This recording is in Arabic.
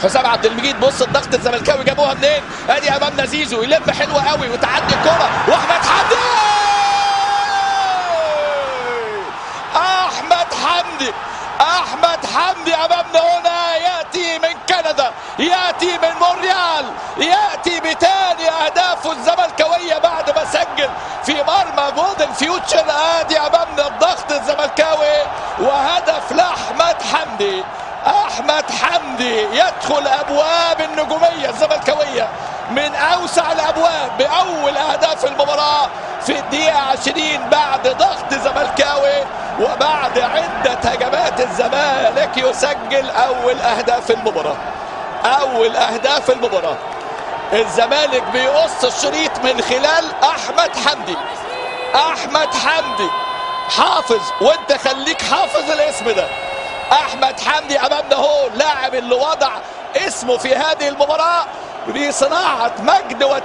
حسام عبد المجيد. بص الضغط الزملكاوي جابوها منين؟ ادي امامنا زيزو يلم حلوه قوي وتعدي الكره واحمد حمدي. احمد حمدي امامنا هنا، ياتي من كندا، ياتي من مونريال، ياتي بثاني اهدافه الزملكاويه بعد ما سجل في مرمى جولدن فيوتشر. ادي امامنا الضغط الزملكاوي وهدف لاحمد حمدي. احمد حمدي يدخل ابواب النجوميه الزملكاويه من اوسع الابواب باول اهداف المباراه في الدقيقه 20 بعد ضغط زملكاوي وبعد عده هجمات الزمالك يسجل اول اهداف المباراه. اول اهداف المباراه الزمالك بيقص الشريط من خلال احمد حمدي. احمد حمدي حافظ، وانت خليك حافظ الاسم ده. احمد حمدي امامنا هو اللاعب اللي وضع اسمه في هذه المباراه بصناعه مجد